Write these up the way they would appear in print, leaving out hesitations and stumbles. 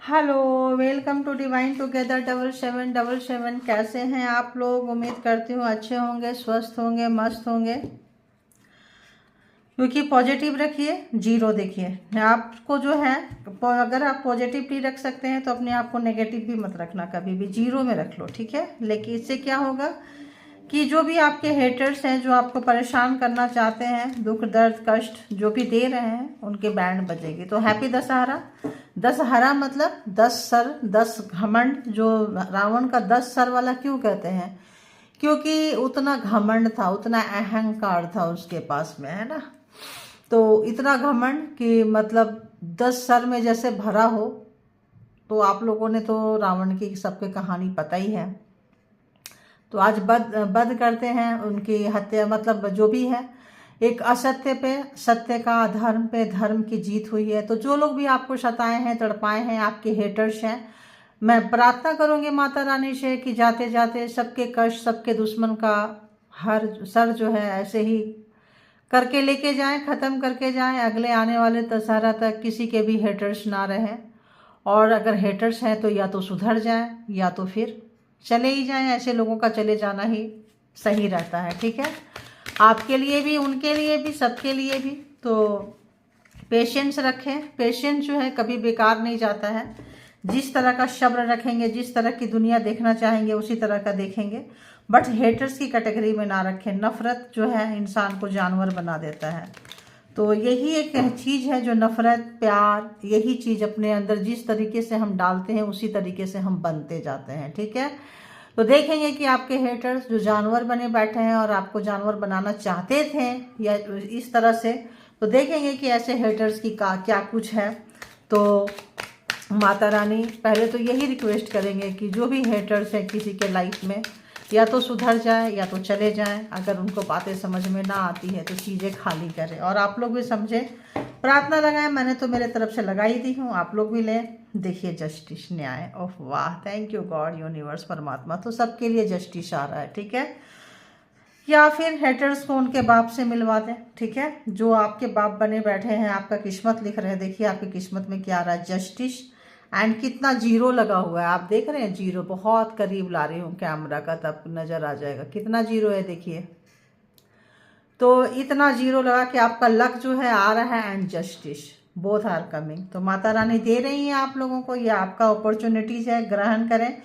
Hello, welcome to divine together 7777। कैसे हैं आप लोग? उम्मीद करती हूँ अच्छे होंगे, स्वस्थ होंगे, मस्त होंगे। क्योंकि पॉजिटिव रखिए, जीरो देखिए आपको जो है। अगर आप पॉजिटिव रख सकते हैं तो अपने आप को नेगेटिव भी मत रखना, कभी भी जीरो में रख लो, ठीक है। लेकिन इससे क्या होगा कि जो भी आपके हेटर्स हैं, जो आपको परेशान करना चाहते हैं, दुख दर्द कष्ट जो भी दे रहे हैं, उनके बैंड बजेगी। तो हैप्पी दशहरा। दशहरा मतलब 10 सर 10 घमंड। जो रावण का 10 सर वाला क्यों कहते हैं? क्योंकि उतना घमंड था, उतना अहंकार था उसके पास में, है ना। तो इतना घमंड कि मतलब 10 सर में जैसे भरा हो। तो आप लोगों ने तो रावण की सबके कहानी पता ही है। तो आज बध करते हैं, उनकी हत्या, मतलब जो भी है, एक असत्य पे सत्य का, अधर्म पे धर्म की जीत हुई है। तो जो लोग भी आपको सताए हैं, तड़पाए हैं, आपके हेटर्स हैं, मैं प्रार्थना करूंगी माता रानी से कि जाते जाते सबके कष्ट, सबके दुश्मन का हर सर जो है ऐसे ही करके लेके जाएं, ख़त्म करके जाएं। अगले आने वाले दशहरा तक किसी के भी हेटर्स ना रहें। और अगर हेटर्स हैं तो या तो सुधर जाएं या तो फिर चले ही जाएं। ऐसे लोगों का चले जाना ही सही रहता है, ठीक है। आपके लिए भी, उनके लिए भी, सबके लिए भी। तो पेशेंस रखें। पेशेंस जो है कभी बेकार नहीं जाता है। जिस तरह का सब्र रखेंगे, जिस तरह की दुनिया देखना चाहेंगे, उसी तरह का देखेंगे। बट हेटर्स की कैटेगरी में ना रखें। नफरत जो है इंसान को जानवर बना देता है। तो यही एक चीज़ है जो नफरत, प्यार, यही चीज़ अपने अंदर जिस तरीके से हम डालते हैं उसी तरीके से हम बनते जाते हैं, ठीक है। तो देखेंगे कि आपके हेटर्स जो जानवर बने बैठे हैं और आपको जानवर बनाना चाहते थे या इस तरह से, तो देखेंगे कि ऐसे हेटर्स की क्या कुछ है। तो माता रानी पहले तो यही रिक्वेस्ट करेंगे कि जो भी हेटर्स हैं किसी के लाइफ में, या तो सुधर जाए या तो चले जाएं। अगर उनको बातें समझ में ना आती है तो चीज़ें खाली करें। और आप लोग भी समझें, प्रार्थना लगाएं। मैंने तो मेरे तरफ से लगाई दी हूँ, आप लोग भी लें। देखिए जस्टिस, न्याय। ओह वाह, थैंक यू गॉड, यूनिवर्स, परमात्मा। तो सबके लिए जस्टिस आ रहा है, ठीक है। या फिर हेटर्स को उनके बाप से मिलवा दें, ठीक है। जो आपके बाप बने बैठे हैं, आपका किस्मत लिख रहे हैं। देखिए आपकी किस्मत में क्या आ रहा है, जस्टिस। एंड कितना जीरो लगा हुआ है, आप देख रहे हैं जीरो। बहुत करीब ला रही हूँ कैमरा का, तब नजर आ जाएगा कितना जीरो है, देखिए। तो इतना जीरो लगा कि आपका लक जो है आ रहा है, and justice, both are coming. तो माता रानी दे रही हैं आप लोगों को, ये आपका अपॉर्चुनिटीज है, ग्रहण करें।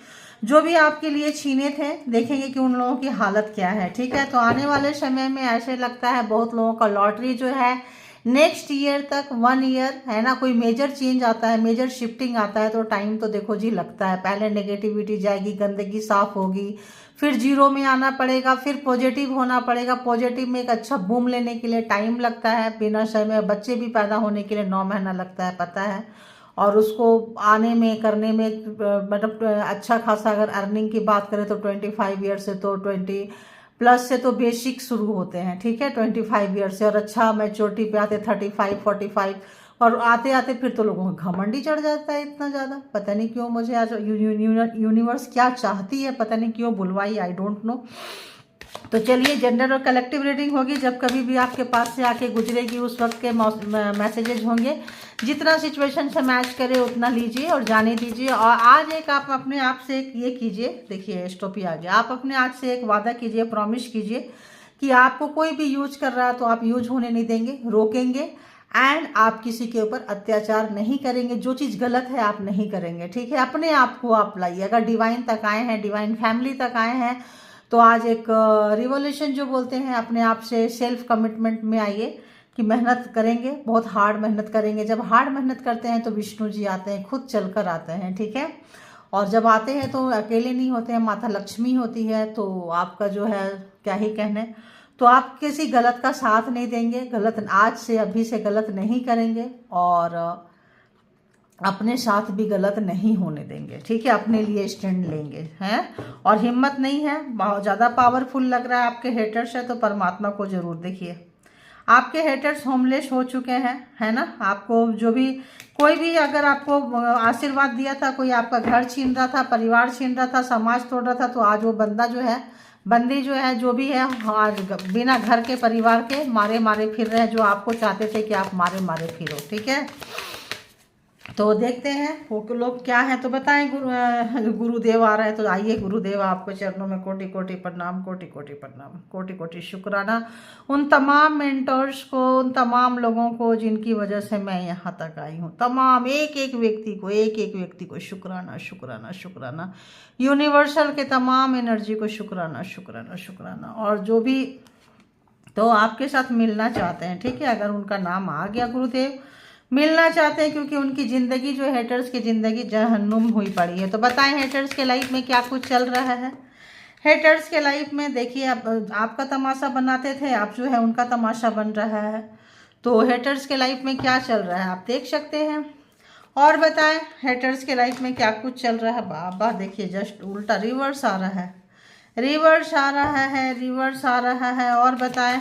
जो भी आपके लिए छीने थे, देखेंगे कि उन लोगों की हालत क्या है, ठीक है। तो आने वाले समय में ऐसे लगता है बहुत लोगों का लॉटरी जो है नेक्स्ट ईयर तक, 1 ईयर है ना, कोई मेजर चेंज आता है, मेजर शिफ्टिंग आता है, तो टाइम तो देखो जी लगता है। पहले नेगेटिविटी जाएगी, गंदगी साफ होगी, फिर जीरो में आना पड़ेगा, फिर पॉजिटिव होना पड़ेगा। पॉजिटिव में एक अच्छा बूम लेने के लिए टाइम लगता है। बिना समय बच्चे भी पैदा होने के लिए 9 महीना लगता है, पता है। और उसको आने में, करने में, मतलब अच्छा खासा अगर अर्निंग की बात करें तो 25 ईयर से, तो 20+ से तो बेसिक शुरू होते हैं, ठीक है, 25 ईयर से। और अच्छा मैच्योरिटी पे आते 35, 45। और आते आते फिर तो लोगों का घमंड ही चढ़ जाता है इतना ज़्यादा। पता नहीं क्यों मुझे आज यूनिवर्स क्या चाहती है, पता नहीं क्यों बुलवाई, आई डोंट नो। तो चलिए, जेंडर और कलेक्टिव रीडिंग होगी। जब कभी भी आपके पास से आके गुजरेगी उस वक्त के मैसेजेस होंगे। जितना सिचुएशन से मैच करे उतना लीजिए और जाने दीजिए। और आज एक आप अपने आप से एक ये कीजिए, देखिए स्टॉपी आ गया। आप अपने आज से एक वादा कीजिए, प्रॉमिस कीजिए कि आपको कोई भी यूज कर रहा है तो आप यूज होने नहीं देंगे, रोकेंगे। एंड आप किसी के ऊपर अत्याचार नहीं करेंगे, जो चीज़ गलत है आप नहीं करेंगे, ठीक है। अपने आप को आप लाइए। अगर डिवाइन तक आए हैं, डिवाइन फैमिली तक आए हैं, तो आज एक रिवोल्यूशन जो बोलते हैं, अपने आप से सेल्फ कमिटमेंट में आइए कि मेहनत करेंगे, बहुत हार्ड मेहनत करेंगे। जब हार्ड मेहनत करते हैं तो विष्णु जी आते हैं, खुद चलकर आते हैं, ठीक है। और जब आते हैं तो अकेले नहीं होते हैं, माता लक्ष्मी होती है। तो आपका जो है क्या ही कहने, तो आप किसी गलत का साथ नहीं देंगे, गलत आज से, अभी से गलत नहीं करेंगे। और अपने साथ भी गलत नहीं होने देंगे, ठीक है। अपने लिए स्टैंड लेंगे, हैं। और हिम्मत नहीं है, बहुत ज़्यादा पावरफुल लग रहा है आपके हेटर्स है, तो परमात्मा को जरूर देखिए। आपके हेटर्स होमलेस हो चुके हैं, है ना। आपको जो भी, कोई भी अगर आपको आशीर्वाद दिया था, कोई आपका घर छीन रहा था, परिवार छीन रहा था, समाज तोड़ रहा था, तो आज वो बंदा जो है, बंदी जो है, जो भी है, आज बिना घर के, परिवार के मारे मारे फिर रहे हैं, जो आपको चाहते थे कि आप मारे मारे फिरो, ठीक है। तो देखते हैं वो लोग क्या है, तो बताएं। गुरुदेव आ रहा है, तो आइए गुरुदेव, आपको चरणों में कोटि कोटि प्रणाम, कोटि कोटि प्रणाम, कोटि कोटि शुक्राना उन तमाम मेंटर्स को, उन तमाम लोगों को जिनकी वजह से मैं यहाँ तक आई हूँ। तमाम एक एक व्यक्ति को शुक्राना शुक्राना शुक्राना, यूनिवर्सल के तमाम एनर्जी को शुक्राना शुक्राना शुक्राना। और जो भी तो आपके साथ मिलना चाहते हैं, ठीक है, अगर उनका नाम आ गया गुरुदेव, मिलना चाहते हैं, क्योंकि उनकी ज़िंदगी जो हेटर्स की ज़िंदगी जहन्नुम हुई पड़ी है। तो बताएं हेटर्स के लाइफ में क्या कुछ चल रहा है। हेटर्स के लाइफ में देखिए, आपका तमाशा बनाते थे, आप जो है उनका तमाशा बन रहा है। तो हेटर्स के लाइफ में क्या चल रहा है आप देख सकते हैं। और बताएं हेटर्स के लाइफ में क्या कुछ चल रहा है। बाबा देखिए, जस्ट उल्टा रिवर्स आ रहा है, रिवर्स आ रहा है, रिवर्स आ रहा है। और बताएं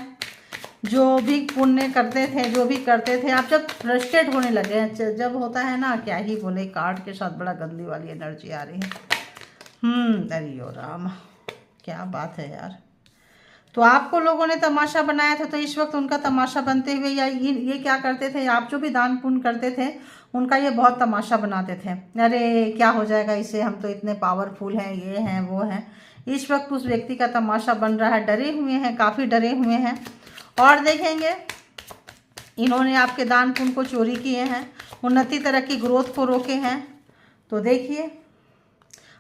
जो भी पुण्य करते थे, जो भी करते थे, आप जब फ्रस्ट्रेट होने लगे हैं, जब होता है ना, क्या ही बोले, कार्ड के साथ बड़ा गंदी वाली एनर्जी आ रही है। अरे ओ राम, क्या बात है यार। तो आपको लोगों ने तमाशा बनाया था, तो इस वक्त उनका तमाशा बनते हुए, या ये क्या करते थे, आप जो भी दान पुण्य करते थे उनका ये बहुत तमाशा बनाते थे। अरे क्या हो जाएगा इससे, हम तो इतने पावरफुल हैं, ये हैं वो हैं। इस वक्त उस व्यक्ति का तमाशा बन रहा है, डरे हुए हैं, काफ़ी डरे हुए हैं। और देखेंगे इन्होंने आपके दान पुण्य को चोरी किए हैं, उन्नति तरक्की ग्रोथ को रोके हैं। तो देखिए,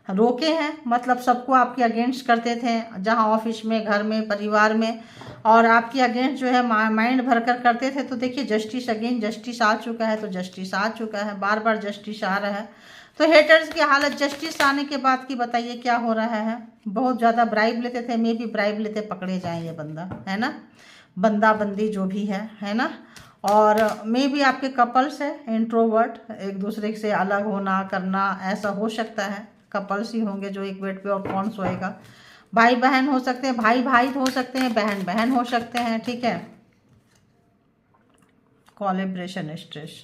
रोके हैं मतलब सबको आपके अगेंस्ट करते थे, जहां ऑफिस में, घर में, परिवार में, और आपके अगेंस्ट जो है माइंड भरकर करते थे। तो देखिए जस्टिस, अगेन जस्टिस आ चुका है, तो जस्टिस आ चुका है, बार बार जस्टिस आ रहा है। तो हेटर्स की हालत, जस्टिस आने के बाद की बताइए क्या हो रहा है। बहुत ज़्यादा ब्राइब लेते थे, मे भी ब्राइब लेते पकड़े जाएँ ये बंदा, है ना, बंदा बंदी जो भी है ना। और मे भी आपके कपल्स है इंट्रोवर्ट, एक दूसरे से अलग होना करना, ऐसा हो सकता है। कपल्स ही होंगे जो एक बेड पे, और कौन सोएगा। भाई बहन हो सकते हैं, भाई भाई हो सकते हैं, बहन बहन हो सकते हैं, ठीक है। कोलैबोरेशन स्ट्रेस,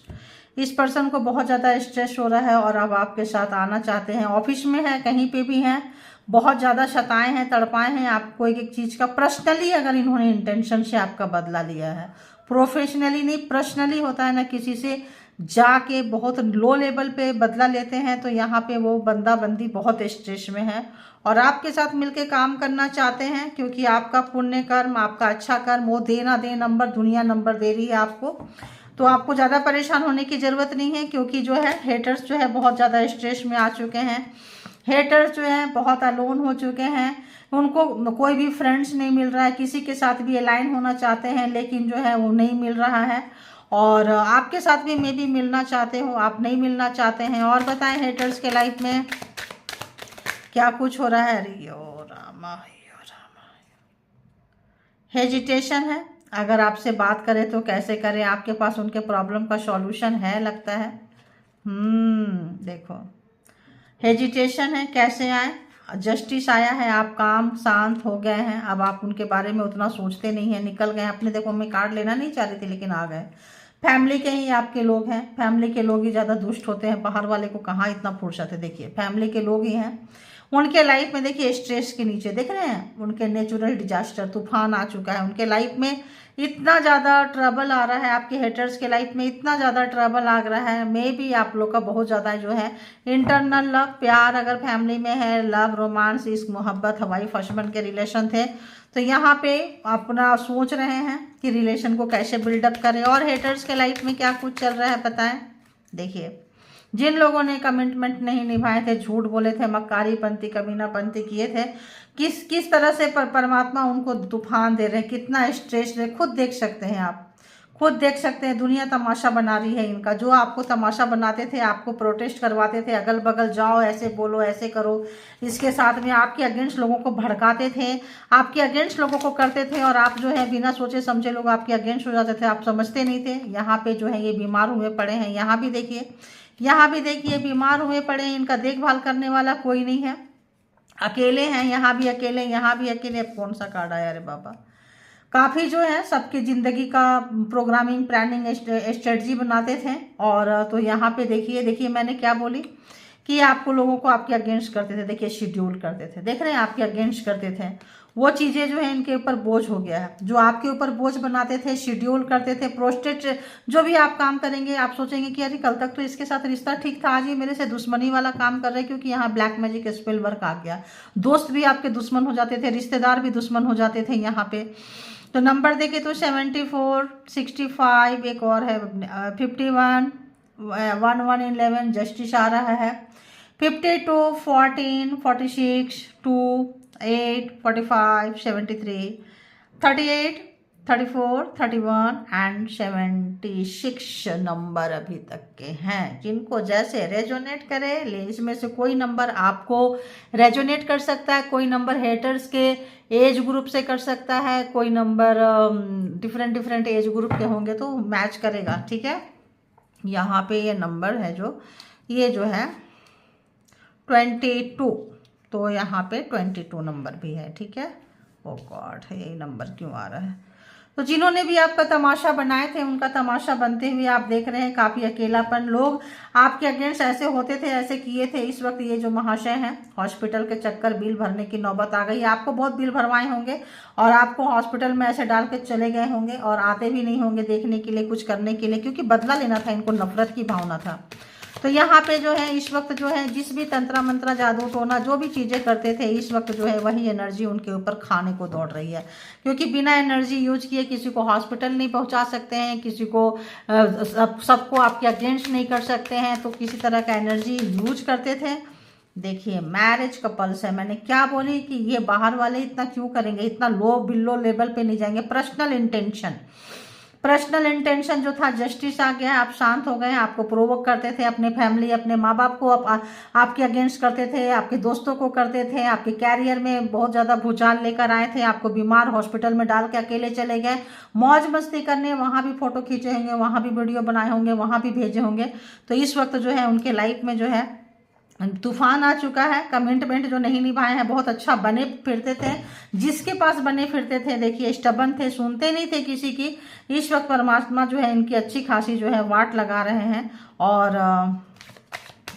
इस पर्सन को बहुत ज़्यादा स्ट्रेस हो रहा है, और अब आपके साथ आना चाहते हैं। ऑफिस में है, कहीं पे भी हैं, बहुत ज़्यादा सताए हैं, तड़पाए हैं आपको एक एक चीज़ का। पर्सनली अगर इन्होंने इंटेंशन से आपका बदला लिया है, प्रोफेशनली नहीं, पर्सनली होता है ना, किसी से जाके बहुत लो लेवल पे बदला लेते हैं। तो यहाँ पे वो बंदा बंदी बहुत स्ट्रेस में है, और आपके साथ मिलके काम करना चाहते हैं, क्योंकि आपका पुण्य कर्म, आपका अच्छा कर्म, वो देना दे नंबर, दुनिया नंबर दे रही है आपको। तो आपको ज़्यादा परेशान होने की ज़रूरत नहीं है, क्योंकि जो है हेटर्स जो है बहुत ज़्यादा स्ट्रेस में आ चुके हैं। हेटर्स जो हैं बहुत अलोन हो चुके हैं, उनको कोई भी फ्रेंड्स नहीं मिल रहा है, किसी के साथ भी अलाइन होना चाहते हैं, लेकिन जो है वो नहीं मिल रहा है। और आपके साथ भी मे भी मिलना चाहते हो, आप नहीं मिलना चाहते हैं। और बताएं हेटर्स के लाइफ में क्या कुछ हो रहा है। रियो रामा, हेजिटेशन है, अगर आपसे बात करें तो कैसे करें, आपके पास उनके प्रॉब्लम का सॉल्यूशन है लगता है। देखो हेजिटेशन है, कैसे आए, जस्टिस आया है, आप काम शांत हो गए हैं, अब आप उनके बारे में उतना सोचते नहीं हैं, निकल गए अपने। देखो मैं कार्ड लेना नहीं चाह रही थी, लेकिन आ गए। फैमिली के ही आपके लोग हैं, फैमिली के लोग ही ज़्यादा दुष्ट होते हैं, बाहर वाले को कहाँ इतना फुर्सत है। देखिए फैमिली के लोग ही हैं, उनके लाइफ में देखिए स्ट्रेस के नीचे देख रहे हैं, उनके नेचुरल डिजास्टर, तूफान आ चुका है उनके लाइफ में, इतना ज़्यादा ट्रबल आ रहा है आपके हेटर्स के लाइफ में, इतना ज़्यादा ट्रबल आ रहा है। मे भी आप लोग का बहुत ज़्यादा जो है इंटरनल लव, प्यार अगर फैमिली में है, लव, रोमांस, इश्क, मोहब्बत, हवाई फशमन के रिलेशन थे, तो यहाँ पे अपना सोच रहे हैं कि रिलेशन को कैसे बिल्डअप करें। और हेटर्स के लाइफ में क्या कुछ चल रहा है बताएं। देखिए जिन लोगों ने कमिटमेंट नहीं निभाए थे, झूठ बोले थे, मक्कारी पंथी, कमीना पंथी किए थे, किस तरह से परमात्मा उनको तूफान दे रहे हैं, कितना स्ट्रेस रहे, खुद देख सकते हैं आप, खुद देख सकते हैं। दुनिया तमाशा बना रही है इनका, जो आपको तमाशा बनाते थे, आपको प्रोटेस्ट करवाते थे, अगल बगल जाओ, ऐसे बोलो, ऐसे करो, इसके साथ में आपके अगेंस्ट लोगों को भड़काते थे, आपके अगेंस्ट लोगों को करते थे, और आप जो है बिना सोचे समझे लोग आपके अगेंस्ट हो जाते थे, आप समझते नहीं थे। यहाँ पे जो है ये बीमार हुए पड़े हैं, यहाँ भी देखिए, यहाँ भी देखिए बीमार हुए पड़े हैं, इनका देखभाल करने वाला कोई नहीं है, अकेले हैं, यहाँ भी अकेले, यहाँ भी अकेले। अब कौन सा कार्ड आया रे बाबा, काफ़ी जो है सबकी ज़िंदगी का प्रोग्रामिंग, प्लानिंग, स्ट्रेटजी बनाते थे। और तो यहाँ पे देखिए मैंने क्या बोली, कि आपको लोगों को आपके अगेंस्ट करते थे, देखिए शेड्यूल करते थे, देख रहे हैं आपके अगेंस्ट करते थे, वो चीज़ें जो है इनके ऊपर बोझ हो गया है। जो आपके ऊपर बोझ बनाते थे, शेड्यूल करते थे, प्रोस्टेट, जो भी आप काम करेंगे आप सोचेंगे कि अरे कल तक तो इसके साथ रिश्ता ठीक था, आज ये मेरे से दुश्मनी वाला काम कर रहे हैं, क्योंकि यहाँ ब्लैक मैजिक स्पेल वर्क आ गया। दोस्त भी आपके दुश्मन हो जाते थे, रिश्तेदार भी दुश्मन हो जाते थे यहाँ पे। तो नंबर देखे तो 74, 65, एक और है 51, 1111 जस्टिस आ रहा है, 52, 14, 46, 2, 8, 45, 73, 38, 34, 31 एंड 76 नंबर अभी तक के हैं। जिनको जैसे रेजोनेट करे, इसमें से कोई नंबर आपको रेजोनेट कर सकता है, कोई नंबर हेटर्स के एज ग्रुप से कर सकता है, कोई नंबर डिफरेंट एज ग्रुप के होंगे तो मैच करेगा, ठीक है। यहाँ पे ये नंबर है ये जो है 22, तो यहाँ पे 22 नंबर भी है, ठीक है। ओ गॉड, यही नंबर क्यों आ रहा है। तो जिन्होंने भी आपका तमाशा बनाए थे, उनका तमाशा बनते हुए आप देख रहे हैं। काफ़ी अकेलापन, लोग आपके अगेंस्ट ऐसे होते थे, ऐसे किए थे। इस वक्त ये जो महाशय हैं, हॉस्पिटल के चक्कर, बिल भरने की नौबत आ गई। आपको बहुत बिल भरवाए होंगे और आपको हॉस्पिटल में ऐसे डाल के चले गए होंगे और आते भी नहीं होंगे देखने के लिए, कुछ करने के लिए, क्योंकि बदला लेना था इनको, नफरत की भावना था। तो यहाँ पे जो है इस वक्त जो है जिस भी तंत्रा मंत्रा जादू टोना जो भी चीज़ें करते थे, इस वक्त जो है वही एनर्जी उनके ऊपर खाने को दौड़ रही है। क्योंकि बिना एनर्जी यूज किए किसी को हॉस्पिटल नहीं पहुंचा सकते हैं, किसी को सबको आपके अगेंस्ट नहीं कर सकते हैं, तो किसी तरह का एनर्जी यूज करते थे। देखिए मैरिज कपल्स है, मैंने क्या बोली कि ये बाहर वाले इतना क्यों करेंगे, इतना लो बिलो लेवल पे नहीं जाएंगे। पर्सनल इंटेंशन जो था, जस्टिस आ गया, आप शांत हो गए। आपको प्रोवोक करते थे, अपने फैमिली, अपने माँ बाप को आपके अगेंस्ट करते थे, आपके दोस्तों को करते थे, आपके कैरियर में बहुत ज़्यादा भूचाल लेकर आए थे, आपको बीमार हॉस्पिटल में डाल के अकेले चले गए, मौज मस्ती करने, वहाँ भी फोटो खींचे होंगे, वहाँ भी वीडियो बनाए होंगे, वहाँ भी भेजे होंगे। तो इस वक्त जो है उनके लाइफ में जो है तूफान आ चुका है। कमिटमेंट जो नहीं निभाए हैं, बहुत अच्छा बने फिरते थे, जिसके पास बने फिरते थे देखिए स्टबन थे, सुनते नहीं थे किसी की। इस वक्त परमात्मा जो है इनकी अच्छी खासी जो है वाट लगा रहे हैं और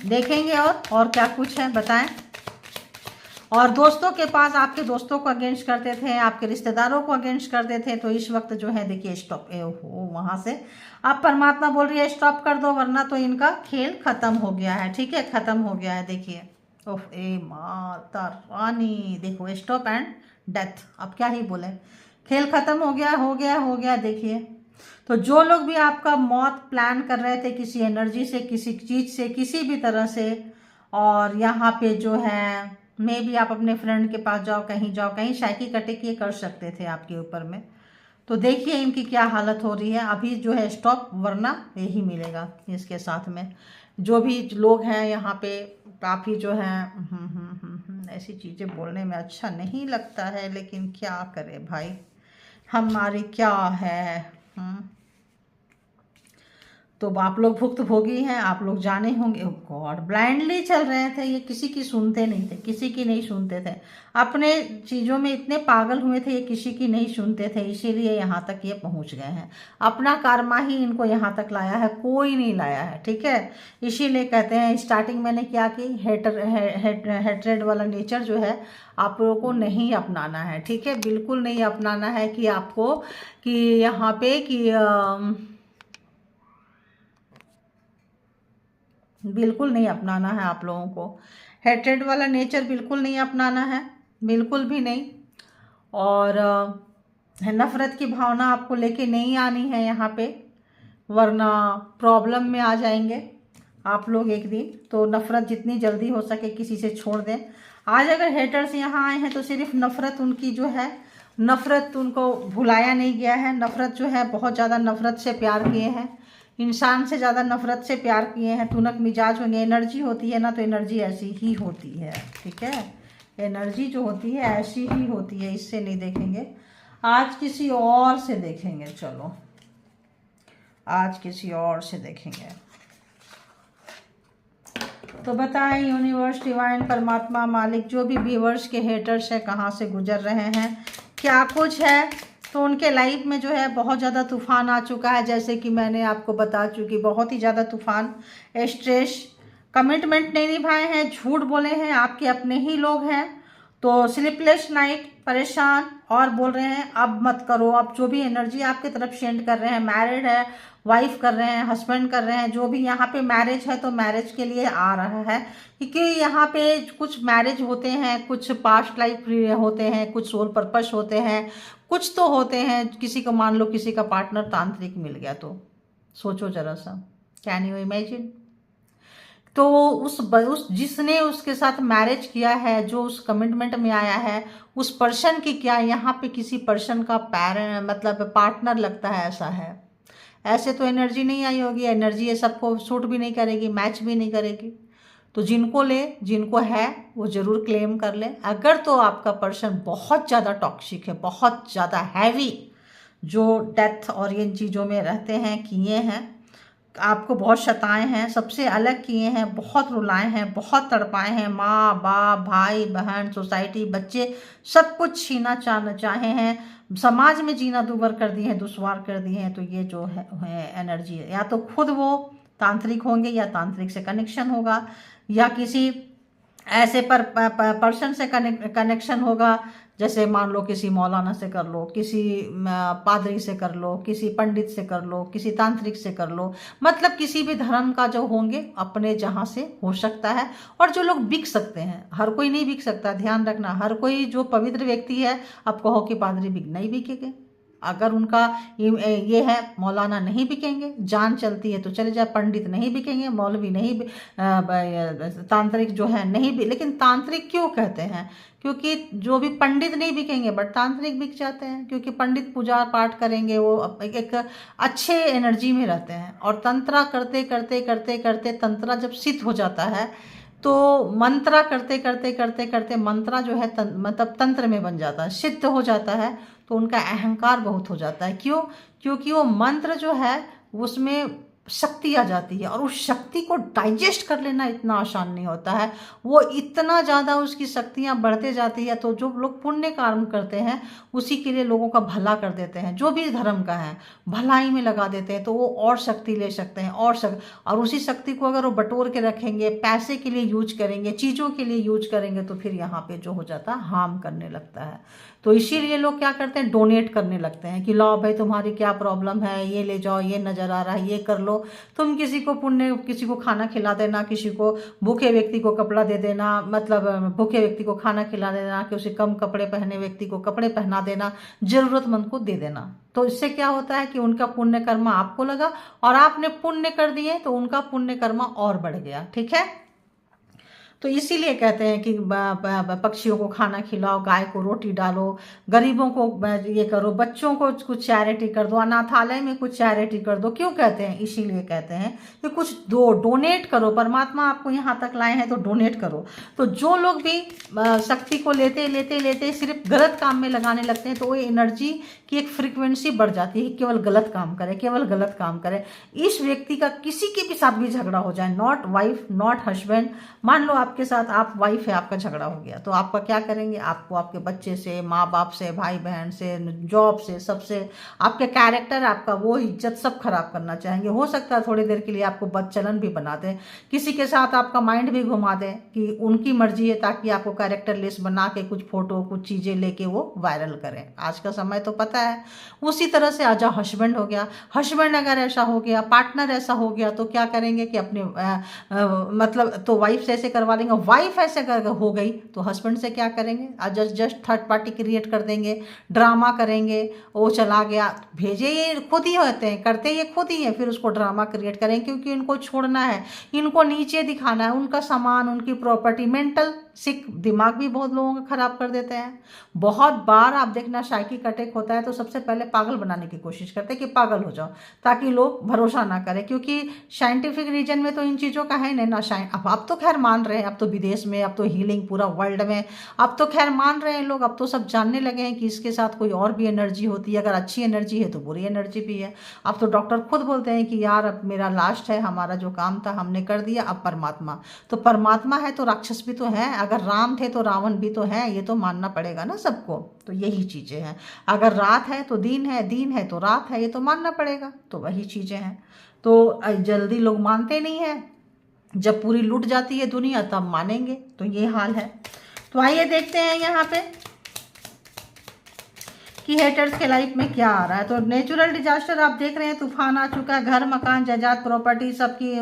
देखेंगे और क्या कुछ है बताएं। और दोस्तों के पास, आपके दोस्तों को अगेंस्ट करते थे, आपके रिश्तेदारों को अगेंस्ट करते थे, तो इस वक्त जो है देखिए स्टॉप हो वहाँ से अब परमात्मा बोल रही है स्टॉप कर दो, वरना तो इनका खेल खत्म हो गया है, ठीक है, खत्म हो गया है। देखिए ओफ ए माता रानी, देखो स्टॉप एंड डेथ, अब क्या ही बोले, खेल खत्म हो गया। देखिए तो जो लोग भी आपका मौत प्लान कर रहे थे किसी एनर्जी से, किसी चीज़ से, किसी भी तरह से, और यहाँ पे जो है मे भी आप अपने फ्रेंड के पास जाओ, कहीं शायकी कटे ये कर सकते थे आपके ऊपर में। तो देखिए इनकी क्या हालत हो रही है। अभी जो है स्टॉप, वरना यही मिलेगा इसके साथ में। जो भी लोग हैं यहाँ पे काफ़ी जो है ऐसी चीज़ें बोलने में अच्छा नहीं लगता है, लेकिन क्या करें भाई, हमारी क्या है। तो आप लोग भुक्तभोगी हैं, आप लोग जाने होंगे। ओह गॉड, ब्लाइंडली चल रहे थे ये, किसी की सुनते नहीं थे, किसी की नहीं सुनते थे, अपने चीज़ों में इतने पागल हुए थे, ये किसी की नहीं सुनते थे, इसीलिए यहाँ तक ये पहुँच गए हैं। अपना कर्मा ही इनको यहाँ तक लाया है, कोई नहीं लाया है, ठीक है। इसीलिए कहते हैं स्टार्टिंग मैंने क्या की, हेट्रेड वाला नेचर जो है आप लोगों को नहीं अपनाना है, ठीक है, बिल्कुल नहीं अपनाना है। कि आपको कि यहाँ पे कि बिल्कुल नहीं अपनाना है आप लोगों को, हेट्रेड वाला नेचर बिल्कुल नहीं अपनाना है, बिल्कुल भी नहीं। और नफ़रत की भावना आपको लेके नहीं आनी है यहाँ पे, वरना प्रॉब्लम में आ जाएंगे आप लोग एक दिन। तो नफ़रत जितनी जल्दी हो सके किसी से छोड़ दें। आज अगर हेटर्स यहाँ आए हैं तो सिर्फ नफ़रत उनकी जो है, नफ़रत उनको भुलाया नहीं गया है। नफ़रत जो है बहुत ज़्यादा नफ़रत से प्यार किए हैं, इंसान से ज़्यादा नफ़रत से प्यार किए हैं। तुनक मिजाज होंगे, एनर्जी होती है ना, तो एनर्जी ऐसी ही होती है, ठीक है, एनर्जी जो होती है ऐसी ही होती है, इससे नहीं देखेंगे। आज किसी और से देखेंगे, चलो आज किसी और से देखेंगे। तो बताएं यूनिवर्स, डिवाइन, परमात्मा, मालिक, जो भी व्यूअर्स के हेटर्स है कहाँ से गुजर रहे हैं, क्या कुछ है। तो उनके लाइफ में जो है बहुत ज़्यादा तूफान आ चुका है, जैसे कि मैंने आपको बता चुकी, बहुत ही ज़्यादा तूफान, स्ट्रेस, कमिटमेंट नहीं निभाए हैं, झूठ बोले हैं, आपके अपने ही लोग हैं, तो स्लीपलेस नाइट, परेशान और बोल रहे हैं अब मत करो। अब जो भी एनर्जी आपकी तरफ सेंड कर रहे हैं, मैरिड है, वाइफ कर रहे हैं, हस्बैंड कर रहे हैं, जो भी यहाँ पे मैरिज है तो मैरिज के लिए आ रहा है, क्योंकि यहाँ पे कुछ मैरिज होते हैं, कुछ पास्ट लाइफ होते हैं, कुछ सोल पर्पस होते हैं, कुछ तो होते हैं। किसी को मान लो किसी का पार्टनर तांत्रिक मिल गया तो सोचो जरा सा, कैन यू इमेजिन। तो उस जिसने उसके साथ मैरिज किया है, जो उस कमिटमेंट में आया है, उस पर्सन की क्या यहाँ पे किसी पर्सन का मतलब पार्टनर लगता है, ऐसा है। ऐसे तो एनर्जी नहीं आई होगी, एनर्जी ये सबको सूट भी नहीं करेगी, मैच भी नहीं करेगी। तो जिनको ले, जिनको है वो ज़रूर क्लेम कर ले। अगर तो आपका पर्सन बहुत ज़्यादा टॉक्सिक है, बहुत ज़्यादा हैवी, जो डेथ और इन चीज़ों में रहते हैं, किए हैं, आपको बहुत शताए हैं, सबसे अलग किए हैं, बहुत रुलाए हैं, बहुत तड़पाए हैं, माँ बाप, भाई बहन, सोसाइटी, बच्चे, सब कुछ छीना चाहे हैं, समाज में जीना दूभर कर दिए हैं, दुश्वार कर दिए हैं। तो ये जो है एनर्जी है, या तो खुद वो तांत्रिक होंगे, या तांत्रिक से कनेक्शन होगा, या किसी ऐसे पर्सन से कनेक्शन होगा, जैसे मान लो किसी मौलाना से कर लो, किसी पादरी से कर लो, किसी पंडित से कर लो, किसी तांत्रिक से कर लो, मतलब किसी भी धर्म का जो होंगे अपने जहाँ से हो सकता है। और जो लोग बिक सकते हैं, हर कोई नहीं बिक सकता, ध्यान रखना, हर कोई जो पवित्र व्यक्ति है, आप कहो कि पादरी बिक नहीं बिकेंगे, अगर उनका ये है मौलाना नहीं बिकेंगे, जान चलती है तो चले जाए, पंडित नहीं बिकेंगे, मौलवी नहीं, तांत्रिक जो है नहीं भी। लेकिन तांत्रिक क्यों कहते हैं? क्योंकि जो भी पंडित नहीं बिकेंगे बट तांत्रिक बिक जाते हैं, क्योंकि पंडित पूजा पाठ करेंगे, वो एक अच्छे एनर्जी में रहते हैं। और तंत्रा करते करते करते करते तंत्रा जब सिद्ध हो जाता है, तो मंत्रा करते करते करते करते मंत्रा जो है मतलब तंत्र में बन जाता है, सिद्ध हो जाता है। तो उनका अहंकार बहुत हो जाता है। क्यों? क्योंकि वो मंत्र जो है उसमें शक्ति आ जाती है, और उस शक्ति को डाइजेस्ट कर लेना इतना आसान नहीं होता है। वो इतना ज़्यादा उसकी शक्तियाँ बढ़ते जाती है। तो जो लोग पुण्य कर्म करते हैं उसी के लिए लोगों का भला कर देते हैं, जो भी धर्म का है भलाई में लगा देते हैं, तो वो और शक्ति ले सकते हैं, और उसी शक्ति को अगर वो बटोर के रखेंगे, पैसे के लिए यूज करेंगे, चीज़ों के लिए यूज करेंगे, तो फिर यहाँ पे जो हो जाता है हार्म करने लगता है। तो इसीलिए लोग क्या करते हैं, डोनेट करने लगते हैं कि लो भाई तुम्हारी क्या प्रॉब्लम है, ये ले जाओ, ये नज़र आ रहा है, ये कर लो। तुम किसी को पुण्य, किसी को खाना खिला देना, किसी को भूखे व्यक्ति को कपड़ा दे देना, मतलब भूखे व्यक्ति को खाना खिला देना, कि उसे कम कपड़े पहने व्यक्ति को कपड़े पहना देना, ज़रूरतमंद को दे देना। तो इससे क्या होता है कि उनका पुण्य कर्मा आपको लगा, और आपने पुण्य कर दिए तो उनका पुण्य कर्मा और बढ़ गया। ठीक है, तो इसीलिए कहते हैं कि पक्षियों को खाना खिलाओ, गाय को रोटी डालो, गरीबों को ये करो, बच्चों को कुछ चैरिटी कर दो, अनाथालय में कुछ चैरिटी कर दो। क्यों कहते हैं? इसीलिए कहते हैं कि कुछ दो, डोनेट करो। परमात्मा आपको यहाँ तक लाए हैं तो डोनेट करो। तो जो लोग भी शक्ति को लेते लेते लेते सिर्फ गलत काम में लगाने लगते हैं, तो वो एनर्जी की एक फ्रिक्वेंसी बढ़ जाती है, केवल गलत काम करे, केवल गलत काम करे। इस व्यक्ति का किसी के भी साथ भी झगड़ा हो जाए, नॉट वाइफ नॉट हस्बैंड, मान लो आपके साथ, आप वाइफ है, आपका झगड़ा हो गया, तो आपका क्या करेंगे? आपको आपके बच्चे से, माँ बाप से, भाई बहन से, जॉब से, सबसे आपके कैरेक्टर, आपका वो इज्जत सब खराब करना चाहेंगे। हो सकता है थोड़ी देर के लिए आपको बदचलन भी बना दें, किसी के साथ आपका माइंड भी घुमा दें कि उनकी मर्जी है, ताकि आपको कैरेक्टर लिस्ट बना के कुछ फोटो, कुछ चीज़ें लेके वो वायरल करें। आज का समय तो पता है। उसी तरह से आज हस्बैंड हो गया, हस्बैंड अगर ऐसा हो गया, पार्टनर ऐसा हो गया, तो क्या करेंगे कि अपने मतलब तो वाइफ से ऐसे करवा लेंगे, वाइफ ऐसे हो गई तो हस्बैंड से क्या करेंगे? जस्ट थर्ड पार्टी क्रिएट कर देंगे, ड्रामा करेंगे, वो चला गया, भेजे ये खुद ही होते हैं, करते ये खुद ही हैं, फिर उसको ड्रामा क्रिएट करेंगे, क्योंकि इनको छोड़ना है, इनको नीचे दिखाना है, उनका सामान, उनकी प्रॉपर्टी, मेंटल सिक दिमाग भी बहुत लोगों का खराब कर देते हैं। बहुत बार आप देखना साइकिक अटैक होता है तो सबसे पहले पागल बनाने की कोशिश करते हैं कि पागल हो जाओ, ताकि लोग भरोसा ना करें, क्योंकि साइंटिफिक रीजन में तो इन चीज़ों का है नहीं ना। अब तो खैर मान रहे हैं, अब तो विदेश में, अब तो हीलिंग पूरा वर्ल्ड में, अब तो खैर मान रहे हैं लोग, अब तो सब जानने लगे हैं कि इसके साथ कोई और भी एनर्जी होती है, अगर अच्छी एनर्जी है तो बुरी एनर्जी भी है। अब तो डॉक्टर खुद बोलते हैं कि यार अब मेरा लास्ट है, हमारा जो काम था हमने कर दिया, अब परमात्मा, तो परमात्मा है तो राक्षस भी तो है, अगर राम थे तो रावण भी तो है, ये तो मानना पड़ेगा ना सबको। तो यही चीज़ें हैं, अगर रात है तो दिन है, दिन है तो रात है, ये तो मानना पड़ेगा। तो वही चीज़ें हैं, तो जल्दी लोग मानते नहीं हैं। जब पूरी लूट जाती है दुनिया तब मानेंगे। तो ये हाल है। तो आइए देखते हैं यहाँ पे कि हेटर्स के लाइफ में क्या आ रहा है। तो नेचुरल डिजास्टर आप देख रहे हैं, तूफान आ चुका है, घर मकान जायदाद प्रॉपर्टी सबकी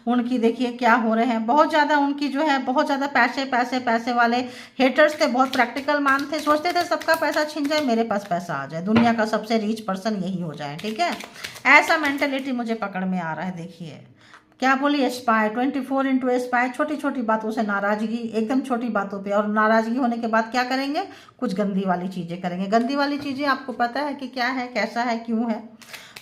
उनकी देखिए क्या हो रहे हैं। बहुत ज़्यादा उनकी जो है बहुत ज़्यादा पैसे पैसे पैसे वाले हेटर्स थे, बहुत प्रैक्टिकल मान थे, सोचते थे सबका पैसा छिन जाए मेरे पास पैसा आ जाए, दुनिया का सबसे रिच पर्सन यही हो जाए। ठीक है, ऐसा मेंटेलिटी मुझे पकड़ में आ रहा है। देखिए क्या बोली, स्पाई 24/7 स्पाई, छोटी छोटी बातों से नाराजगी, एकदम छोटी बातों पे, और नाराजगी होने के बाद क्या करेंगे, कुछ गंदी वाली चीज़ें करेंगे। गंदी वाली चीज़ें आपको पता है कि क्या है, कैसा है, क्यों है।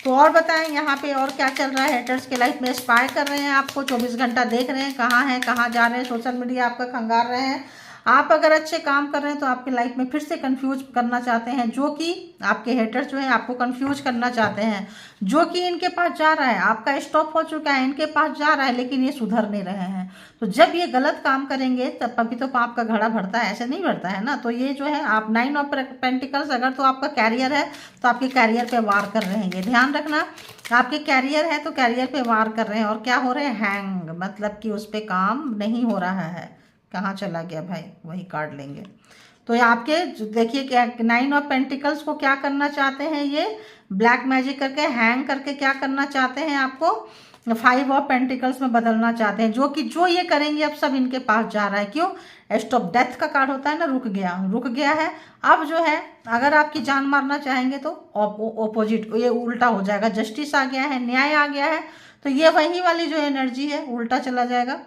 तो और बताएं यहाँ पे और क्या चल रहा है। हेटर्स के लाइफ में स्पाई कर रहे हैं आपको, 24 घंटा देख रहे हैं कहाँ हैं, कहाँ जा रहे हैं, सोशल मीडिया आपका खंगार रहे हैं। आप अगर अच्छे काम कर रहे हैं तो आपके लाइफ में फिर से कंफ्यूज करना चाहते हैं, जो कि आपके हेटर्स जो है आपको कंफ्यूज करना चाहते हैं, जो कि इनके पास जा रहा है, आपका स्टॉप हो चुका है, इनके पास जा रहा है, लेकिन ये सुधर नहीं रहे हैं। तो जब ये गलत काम करेंगे तब अभी तो पाप का घड़ा भरता है, ऐसे नहीं भरता है ना। तो ये जो है आप 9 ऑफ पेंटिकल्स, अगर तो आपका कैरियर है तो आपके कैरियर पे वार कर रहे हैं, ये ध्यान रखना। आपके कैरियर है तो कैरियर पे वार कर रहे हैं, और क्या हो रहे हैं, हैंग, मतलब कि उस पर काम नहीं हो रहा है। कहाँ चला गया भाई, वही कार्ड लेंगे। तो ये आपके देखिए क्या 9 ऑफ पेंटिकल्स को क्या करना चाहते हैं, ये ब्लैक मैजिक करके हैंग करके क्या करना चाहते हैं, आपको 5 ऑफ पेंटिकल्स में बदलना चाहते हैं, जो कि जो ये करेंगे अब सब इनके पास जा रहा है। क्यों, स्टॉप, डेथ का कार्ड होता है ना, रुक गया है। अब जो है अगर आपकी जान मारना चाहेंगे तो ऑपोजिट, ये उल्टा हो जाएगा। जस्टिस आ गया है, न्याय आ गया है, तो ये वही वाली जो एनर्जी है उल्टा चला जाएगा।